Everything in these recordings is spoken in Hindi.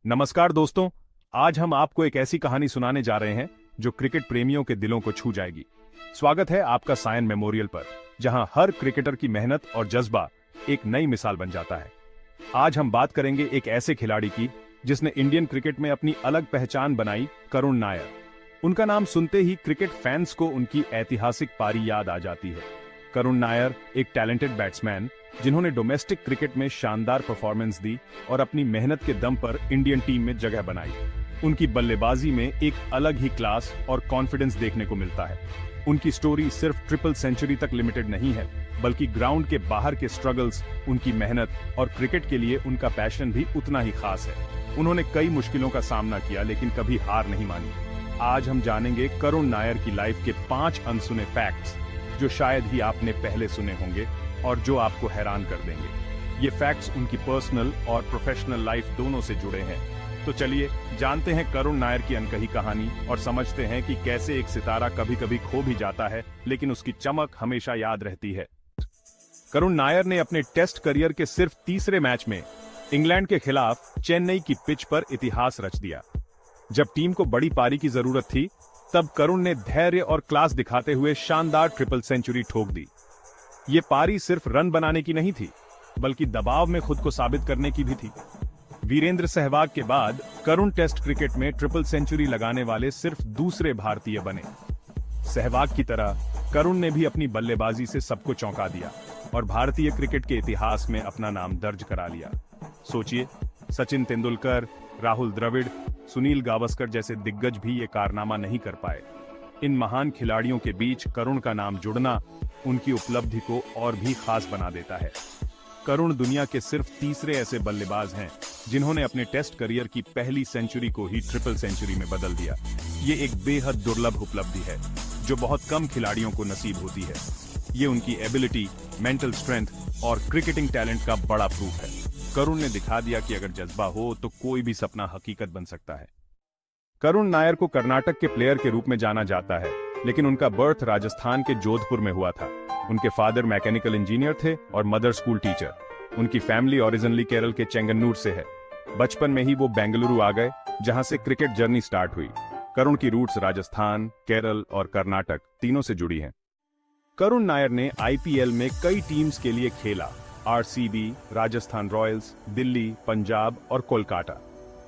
नमस्कार दोस्तों, आज हम आपको एक ऐसी कहानी सुनाने जा रहे हैं जो क्रिकेट प्रेमियों के दिलों को छू जाएगी। स्वागत है आपका सायन मेमोरियल पर, जहां हर क्रिकेटर की मेहनत और जज्बा एक नई मिसाल बन जाता है। आज हम बात करेंगे एक ऐसे खिलाड़ी की जिसने इंडियन क्रिकेट में अपनी अलग पहचान बनाई, करुण नायर। उनका नाम सुनते ही क्रिकेट फैंस को उनकी ऐतिहासिक पारी याद आ जाती है। करुण नायर एक टैलेंटेड बैट्समैन जिन्होंने डोमेस्टिक क्रिकेट में शानदार परफॉर्मेंस दी और अपनी मेहनत के दम पर इंडियन टीम में जगह बनाई। उनकी बल्लेबाजी में एक अलग ही क्लास और कॉन्फिडेंस देखने को मिलता है। उनकी स्टोरी सिर्फ ट्रिपल सेंचुरी तक लिमिटेड नहीं है, बल्कि ग्राउंड के बाहर के स्ट्रगल्स, उनकी मेहनत और क्रिकेट के लिए उनका पैशन भी उतना ही खास है। उन्होंने कई मुश्किलों का सामना किया, लेकिन कभी हार नहीं मानी। आज हम जानेंगे करुण नायर की लाइफ के 5 अनसुने फैक्ट्स, जो शायद ही आपने पहले सुने होंगे और जो आपको हैरान कर देंगे। ये फैक्ट्स उनकी पर्सनल और प्रोफेशनल लाइफ दोनों से जुड़े हैं। तो चलिए जानते हैं करुण नायर की अनकही कहानी और समझते हैं कि कैसे एक सितारा कभी कभी खो भी जाता है, लेकिन उसकी चमक हमेशा याद रहती है। करुण नायर ने अपने टेस्ट करियर के सिर्फ तीसरे मैच में इंग्लैंड के खिलाफ चेन्नई की पिच पर इतिहास रच दिया। जब टीम को बड़ी पारी की जरूरत थी, तब करुण ने धैर्य और क्लास दिखाते हुए शानदार ट्रिपल सेंचुरी ठोक दी। ये पारी सिर्फ रन बनाने की नहीं थी, बल्कि दबाव में खुद को साबित करने की भी थी। वीरेंद्र सहवाग के बाद करुण टेस्ट क्रिकेट में ट्रिपल सेंचुरी लगाने वाले सिर्फ दूसरे भारतीय बने। सहवाग की तरह करुण ने भी अपनी बल्लेबाजी से सबको चौंका दिया और भारतीय क्रिकेट के इतिहास में अपना नाम दर्ज करा लिया। सोचिए, सचिन तेंदुलकर, राहुल द्रविड़, सुनील गावस्कर जैसे दिग्गज भी ये कारनामा नहीं कर पाए। इन महान खिलाड़ियों के बीच करुण का नाम जुड़ना उनकी उपलब्धि को और भी खास बना देता है। करुण दुनिया के सिर्फ तीसरे ऐसे बल्लेबाज हैं जिन्होंने अपने टेस्ट करियर की पहली सेंचुरी को ही ट्रिपल सेंचुरी में बदल दिया। ये एक बेहद दुर्लभ उपलब्धि है जो बहुत कम खिलाड़ियों को नसीब होती है। ये उनकी एबिलिटी, मेंटल स्ट्रेंथ और क्रिकेटिंग टैलेंट का बड़ा प्रूफ है। करुण ने दिखा दिया कि अगर जज्बा हो तो कोई भी सपना हकीकत बन सकता है। करुण नायर को कर्नाटक के प्लेयर के रूप में जाना जाता है, लेकिन उनका बर्थ राजस्थान के जोधपुर में हुआ था। उनके फादर मैकेनिकल इंजीनियर थे और मदर स्कूल टीचर। उनकी फैमिली ओरिजिनली केरल के चेंगन्नूर से है। बचपन में ही वो बेंगलुरु आ गए, जहां से क्रिकेट जर्नी स्टार्ट हुई। करुण की रूट्स राजस्थान, केरल और कर्नाटक तीनों से जुड़ी हैं। करुण नायर ने आईपीएल में कई टीम्स के लिए खेला: आरसीबी, राजस्थान रॉयल्स, दिल्ली, पंजाब और कोलकाता।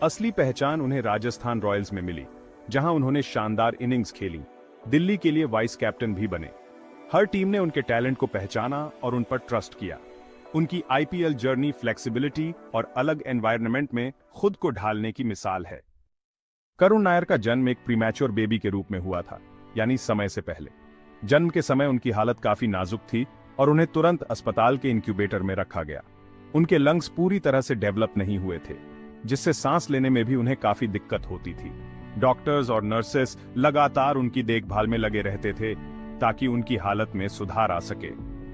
असली पहचान उन्हें राजस्थान रॉयल्स में मिली, जहां उन्होंने शानदार इनिंग्स खेली। दिल्ली के लिए वाइस कैप्टन भी बने। हर टीम ने उनके टैलेंट को पहचाना और उन पर ट्रस्ट किया। उनकी आईपीएल जर्नी फ्लेक्सिबिलिटी और अलग एनवायरनमेंट में खुद को ढालने की मिसाल है। करुण नायर का जन्म एक प्रीमैच्योर बेबी के रूप में हुआ था, यानी समय से पहले। जन्म के समय उनकी हालत काफी नाजुक थी और उन्हें तुरंत अस्पताल के इंक्यूबेटर में रखा गया। उनके लंग्स पूरी तरह से डेवलप नहीं हुए थे, जिससे सांस लेने में भी उन्हें काफी दिक्कत होती थी। डॉक्टर्स और नर्सेस लगातार उनकी देखभाल में लगे रहते थे ताकि उनकी हालत में सुधार आ सके।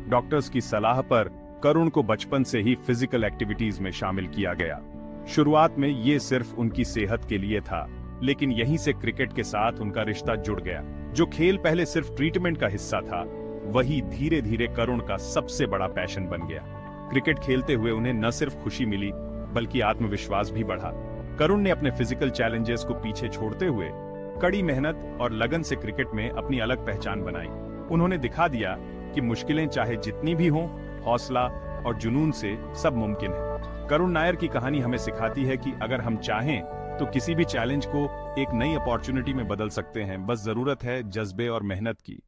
डॉक्टर्स की सलाह पर करुण को बचपन से ही फिजिकल एक्टिविटीज में शामिल किया गया। शुरुआत में ये सिर्फ उनकी सेहत के लिए था, लेकिन यहीं से क्रिकेट के साथ उनका रिश्ता जुड़ गया। जो खेल पहले सिर्फ ट्रीटमेंट का हिस्सा था, वही धीरे धीरे करुण का सबसे बड़ा पैशन बन गया। क्रिकेट खेलते हुए उन्हें न सिर्फ खुशी मिली, बल्कि आत्मविश्वास भी बढ़ा। करुण ने अपने फिजिकल चैलेंजेस को पीछे छोड़ते हुए कड़ी मेहनत और लगन से क्रिकेट में अपनी अलग पहचान बनाई। उन्होंने दिखा दिया कि मुश्किलें चाहे जितनी भी हों, हौसला और जुनून से सब मुमकिन है। करुण नायर की कहानी हमें सिखाती है कि अगर हम चाहें तो किसी भी चैलेंज को एक नई अपॉर्चुनिटी में बदल सकते हैं। बस जरूरत है जज्बे और मेहनत की।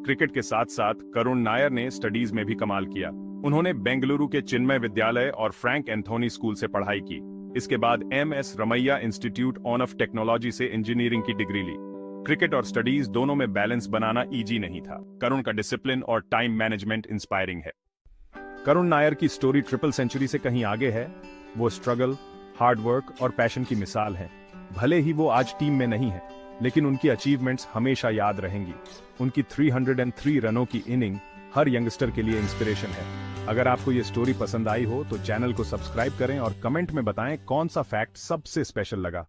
क्रिकेट के साथ साथ करुण नायर ने स्टडीज में भी कमाल किया। उन्होंने बेंगलुरु के चिन्मय विद्यालय और फ्रैंक एंथोनी स्कूल से पढ़ाई की। इसके बाद MS Ramaiah institute of technology से इंजीनियरिंग की डिग्री ली। क्रिकेट और स्टडीज दोनों में बैलेंस बनाना इजी नहीं था। करुण का डिसिप्लिन और टाइम मैनेजमेंट इंस्पायरिंग है। करुण नायर की स्टोरी ट्रिपल सेंचुरी से कहीं आगे है। वो स्ट्रगल, हार्ड वर्क और पैशन की मिसाल है। भले ही वो आज टीम में नहीं है, लेकिन उनकी अचीवमेंट्स हमेशा याद रहेंगी। उनकी 303 रनों की इनिंग हर यंगस्टर के लिए इंस्पिरेशन है। अगर आपको ये स्टोरी पसंद आई हो तो चैनल को सब्सक्राइब करें और कमेंट में बताएं कौन सा फैक्ट सबसे स्पेशल लगा।